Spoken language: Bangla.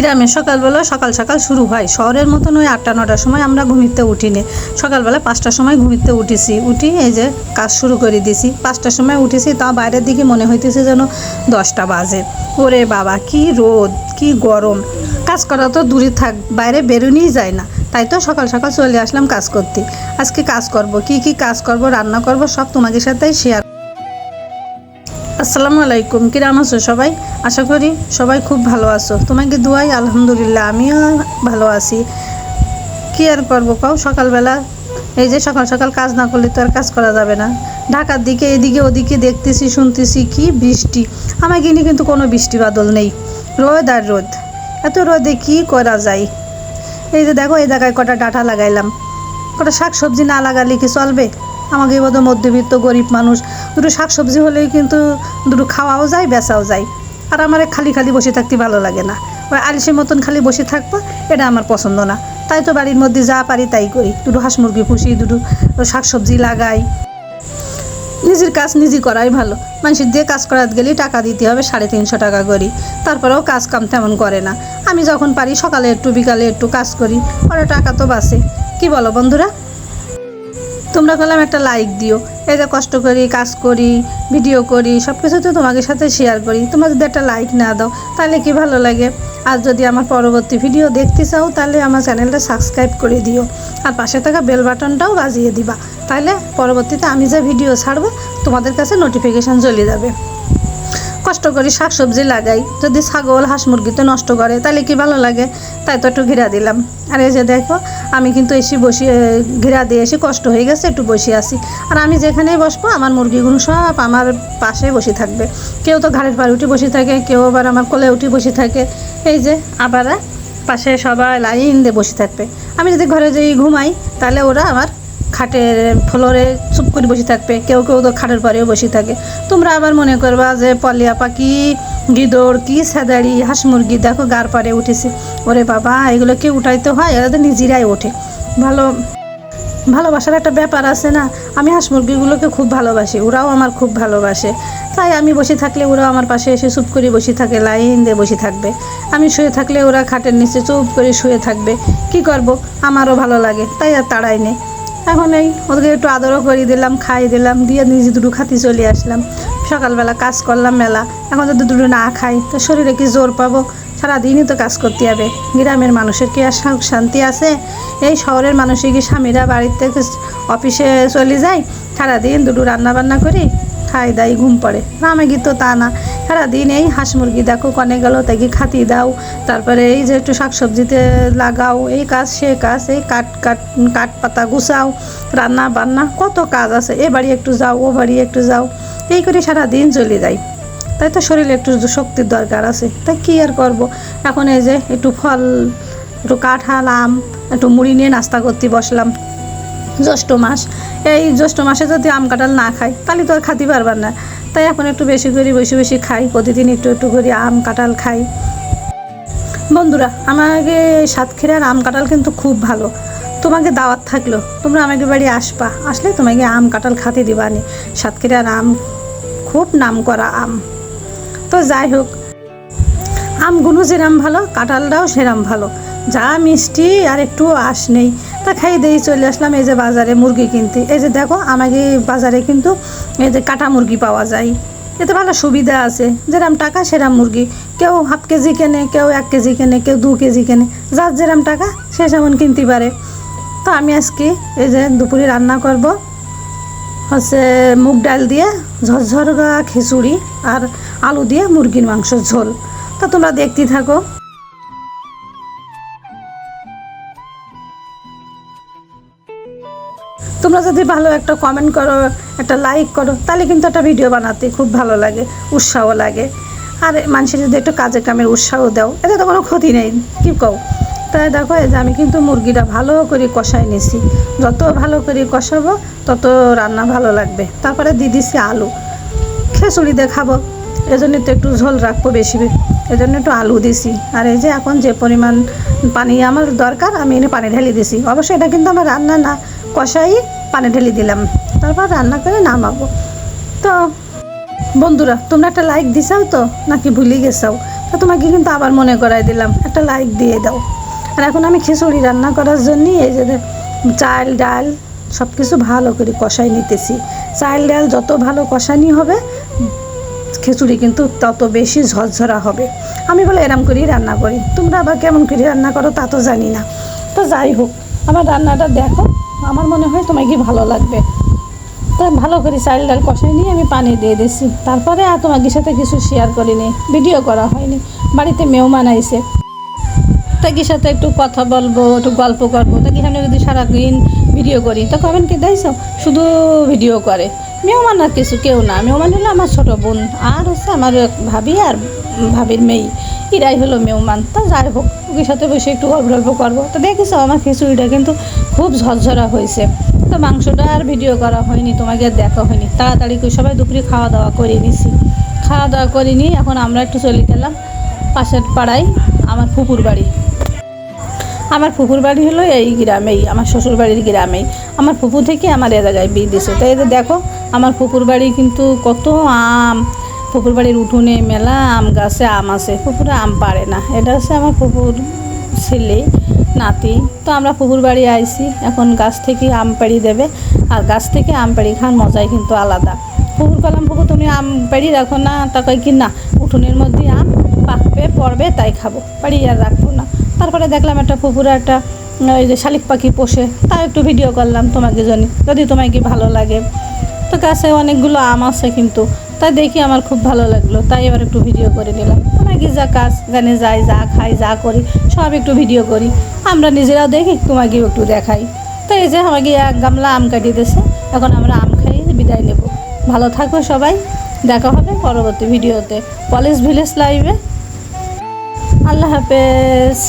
গ্রামে সকালবেলা সকাল সকাল শুরু হয়, শহরের মতন ওই 8টা-9টার সময় আমরা ঘুমিতে উঠিনি। সকালবেলা 5টার সময় ঘুমিতে উঠি এই যে কাজ শুরু করে দিছি। 5টার সময় উঠেছি, তা বাইরের দিকে মনে হইতেছে যেন 10টা বাজে। ওরে বাবা, কি রোদ, কি গরম, কাজ করা তো দূরে থাক, বাইরে বেরোনোই যায় না। তাই তো সকাল সকাল চলে আসলাম কাজ করতে। আজকে কাজ করব, কি কাজ করব, রান্না করব, সব তোমাদের সাথেই শেয়ার। আসসালামু আলাইকুম, কিরাম আছো সবাই? আশা করি সবাই খুব ভালো আছো। তোমাকে দুয়াই আলহামদুলিল্লাহ আমিও ভালো আছি। কি আর করবো পাও, সকালবেলা এই যে সকাল সকাল কাজ না করলে তো আর কাজ করা যাবে না। ঢাকার দিকে এদিকে ওদিকে দেখতেছি শুনতেছি কি বৃষ্টি, আমার কিনে কিন্তু কোনো বৃষ্টি বাদল নেই, রোদ আর রোদ। এত রোদে কি করা যায়? এই যে দেখো, এই জায়গায় কটা ডাঁটা লাগাইলাম, কটা শাক সবজি না লাগালে কি চলবে? আমাকে বোধহয় মধ্যবিত্ত গরিব মানুষ, দুটো শাক সবজি হলেই কিন্তু দুটো খাওয়াও যায়, বেচাও যায়। আর আমার খালি খালি বসে থাকতে ভালো লাগে না, ওই আলিশের মতন খালি বসে থাকবো, এটা আমার পছন্দ না। তাই তো বাড়ির মধ্যে যা পারি তাই করি, দুটো হাঁস মুরগি পুষি, দুটো শাক সবজি লাগাই। নিজের কাজ নিজে করাই ভালো। মানুষের দিয়ে কাজ করাতে গেলেই টাকা দিতে হবে 350 টাকা করি, তারপরেও কাজ কাম তেমন করে না। আমি যখন পারি সকালে একটু বিকালে একটু কাজ করি, পরে টাকা তো বাঁচে। কি বলো বন্ধুরা? তোমরা করলাম একটা লাইক দিও। এই যে কষ্ট করি, কাজ করি, ভিডিও করি, সব কিছু তো তোমাদের সাথে শেয়ার করি। তোমরা যদি একটা লাইক না দাও তাহলে কি ভালো লাগে? আর যদি আমার পরবর্তী ভিডিও দেখতে চাও তাহলে আমার চ্যানেলটা সাবস্ক্রাইব করে দিও, আর পাশে থাকা বেল বাটনটাও বাজিয়ে দিবা। তাহলে পরবর্তীতে আমি যে ভিডিও ছাড়বো তোমাদের কাছে নোটিফিকেশান চলে যাবে। কষ্ট করি শাক সবজি লাগাই, যদি ছাগল হাঁস মুরগিতে নষ্ট করে তাহলে কি ভালো লাগে? তাই তো একটু ঘিরা দিলাম। আর এই যে দেখো, আমি কিন্তু এসে বসে ঘিরা দিয়ে এসে কষ্ট হয়ে গেছে, একটু বসে আসি। আর আমি যেখানেই বসবো আমার মুরগিগুলো সব আমার পাশে বসে থাকবে। কেউ তো ঘাড়ের পাড়ে উঠে বসে থাকে, কেউ আবার আমার কোলে উঠে বসে থাকে। এই যে আবার পাশে সবাই লাইন দিয়ে বসে থাকবে। আমি যদি ঘরে যাই ঘুমাই তাহলে ওরা আমার খাটের ফ্লোরে চুপ করে বসে থাকবে, কেউ কেউ তো খাটের পরেও বসে থাকে। তোমরা আবার মনে করবা যে পলিয়া পাখি, গিদড়, কি সাদাড়ি, হাঁস মুরগি দেখো গার পাড়ে উঠেছে। ওরে বাবা, এগুলো কি উঠাইতে হয়? এরা তো নিজেরাই ওঠে। ভালোবাসার একটা ব্যাপার আছে না। আমি হাঁস মুরগিগুলোকে খুব ভালোবাসি, ওরাও আমার খুব ভালোবাসে। তাই আমি বসে থাকলে ওরাও আমার পাশে এসে চুপ করে বসে থাকে, লাইন দিয়ে বসে থাকবে। আমি শুয়ে থাকলে ওরা খাটের নিচে চুপ করে শুয়ে থাকবে। কি করব, আমারও ভালো লাগে, তাই আর তাড়াই নেই। এখন এই ওদেরকে একটু আদরও করে দিলাম, খাই দিলাম, দিয়ে নিজে দুটো খাতি চলে আসলাম। সকালবেলা কাজ করলাম মেলা, এখন যদি দুটো না খাই তো শরীরে কি জোর পাবো? সারাদিনই তো কাজ করতে হবে। গ্রামের মানুষের কি আর শান্তি আছে? এই শহরের মানুষের কি স্বামীরা বাড়ির থেকে অফিসে চলে যায়, সারাদিন দুটো রান্না বান্না করি, খাই দাই ঘুম পড়ে? না, আমাকে তো তা না। সারাদিন এই হাঁস মুরগি দেখো কনে গেল তাকে খাতি দাও, তারপরে এই যে একটু শাক সবজিতে লাগাও, এই কাজ সে কাজ, এই কাঠ পাতা গুছাও, রান্না বান্না, কত কাজ আছে। এ বাড়ি একটু যাও, ও বাড়ি একটু যাও, এই করে সারাদিন চলে যায়। তাই তো শরীরে একটু শক্তির দরকার আছে। তাই কি আর করব? এখন এই যে একটু ফল, একটু কাঁঠাল, আম, একটু মুড়ি নিয়ে নাস্তা করতে বসলাম। জ্যৈষ্ঠ মাস, এই জ্যৈষ্ঠ মাসে যদি আম কাঁঠাল না খাই তাহলে তো আর খাতে পারবার না। তাই এখন একটু বেশি করে বেশি খাই, প্রতিদিন একটু একটু করে আম কাঁঠাল খাই। বন্ধুরা, আমাকে সাতক্ষীরার আম কাঁঠাল কিন্তু খুব ভালো। তোমাকে দাওয়াত থাকলো, তোমরা আমাকে বাড়ি আসবা, আসলে তোমাকে আম কাঁঠাল খাতে দিবানি। সাতক্ষীরার আম খুব নাম করা আম। তো যাই হোক, আমগুলো যেরাম ভালো, কাঁঠালটাও সেরাম ভালো, যা মিষ্টি আর একটু আঁশ নেই। তা খাই দিয়ে চলে আসলাম এই যে বাজারে মুরগি কিনতে। এই যে দেখো, আমাকে বাজারে কিন্তু এই যে কাটা মুরগি পাওয়া যায়, এতে ভালো সুবিধা আছে। যেরাম টাকা সেরাম মুরগি, কেউ হাফ কেজি কেনে, কেউ 1 কেজি কেনে, কেউ 2 কেজি কেনে, যার যেরাম টাকা সে সেমন কিনতে পারে। তো আমি আজকে এই যে দুপুরে রান্না করব হচ্ছে মুগ ডাল দিয়ে ঝরঝরা খিচুড়ি আর আলু দিয়ে মুরগির মাংসের ঝোল। তা তোমরা দেখতে থাকো। তোমরা যদি ভালো একটা কমেন্ট করো, একটা লাইক করো, তাহলে কিন্তু একটা ভিডিও বানাতে খুব ভালো লাগে, উৎসাহ লাগে। আর মানুষের যদি একটু কাজে কামের উৎসাহ দাও, এতে তো কোনো ক্ষতি নেই, কি কও? তাই দেখো, এই যে আমি কিন্তু মুরগিটা ভালো করে কষাই নিছি। যত ভালো করে কষাবো তত রান্না ভালো লাগবে। তারপরে দিয়ে দিচ্ছি আলু, খিচুড়ি দিয়ে খাবো, এজন্য তো একটু ঝোল রাখবো বেশি, এজন্য একটু আলু দিছি। আর এই যে এখন যে পরিমাণ পানি আমার দরকার আমি এনে পানি ঢেলে দিছি। অবশ্যই এটা কিন্তু আমার রান্না না, কষাই পানি ঢেলে দিলাম, তারপর রান্না করে নামাবো। তো বন্ধুরা, তোমরা একটা লাইক দিছাও তো নাকি ভুলে গেছাও? তো তোমাকে কিন্তু আবার মনে করাই দিলাম, একটা লাইক দিয়ে দাও। আর এখন আমি খিচুড়ি রান্না করার জন্য এই যে চাল ডাল সব কিছু ভালো করে কষাই নিতেছি। চাল ডাল যত ভালো কষানি হবে খিচুড়ি কিন্তু তত বেশি ঝরঝরা হবে। আমি বলে এরম করেই রান্না করি, তোমরা আবার কেমন করে রান্না করো তা তো জানি না। তো যাই হোক, আমার রান্নাটা দেখো, আমার মনে হয় তোমাকে ভালো লাগবে। তো ভালো করে চাল ডাল কষাই নিয়ে আমি পানি দিয়ে দিচ্ছি। তারপরে আর তোমাদের সাথে কিছু শেয়ার করিনি, ভিডিও করা হয়নি, বাড়িতে মেহমান আইছে, তাকে সাথে একটু কথা বলবো, একটু গল্প করবো। তাকে সামনে যদি সারাদিন ভিডিও করি তো কবেন কি দেখছো শুধু ভিডিও করে। মেহমান আর কিছু কেউ না, মেহমান হলো আমার ছোটো বোন আর হচ্ছে আমার ভাবি আর ভাবির মেয়ে, এরাই হলো মেহমান। তো যাই হোক, ওকে সাথে বসে একটু গল্প করবো। তো দেখেছো আমার খিচুড়িটা কিন্তু খুব ঝরঝরা হয়েছে। তো মাংসটা আর ভিডিও করা হয়নি, তোমাকে আর দেখা হয়নি। তাড়াতাড়ি করে সবাই দুপুরে খাওয়া দাওয়া করে নিছি। খাওয়া দাওয়া করে নিয়ে এখন আমরা একটু চলে গেলাম পাশের পাড়ায় আমার ফুপুর বাড়ি। আমার ফুপুর বাড়ি হলো এই গ্রামেই, আমার শ্বশুর বাড়ির গ্রামেই। আমার ফুপু থেকে আমার এ জায়গায় বিয়ে দিয়েছে। তাই এদের দেখো আমার ফুপুর বাড়ি কিন্তু কত আম, ফুপুর বাড়ির উঠোনে মেলা আম গাছে আম আছে। ফুপুরা আম পারে না, এটা হচ্ছে আমার ফুপুর ছেলে নাতি। তো আমরা ফুপুর বাড়ি আইছি, এখন গাছ থেকে আম পাড়ি দেবে। আর গাছ থেকে আম পাড়ি খাওয়ার মজাই কিন্তু আলাদা। ফুপুর কলাম, ফুপু তুমি আম পাড়ি রাখো না? তা কয় কি না, উঠোনের মধ্যে আম পাকবে পড়বে তাই খাবো, পাড়ি আর রাখবো না। তারপরে দেখলাম একটা ফুপুরা একটা ওই যে শালিক পাখি পোষে, তাও একটু ভিডিও করলাম তোমাকে জানি, যদি তোমাকে ভালো লাগে। তো গাছে অনেকগুলো আম আছে কিন্তু, তাই দেখি আমার খুব ভালো লাগলো, তাই এবার একটু ভিডিও করে নিলাম। তোমাকে যা কাজ জানে যাই, যা খাই, যা করি সব একটু ভিডিও করি, আমরা নিজেরাও দেখি, তোমাকেও একটু দেখাই। তো এই যে আমাকে এক গামলা আম কাটিয়ে দিয়েছে, এখন আমরা আম খাই বিদায় নেব। ভালো থাকো সবাই, দেখা হবে পরবর্তী ভিডিওতে পলিশ ভিলেজ লাইভে। আল্লাহ হাফেজ।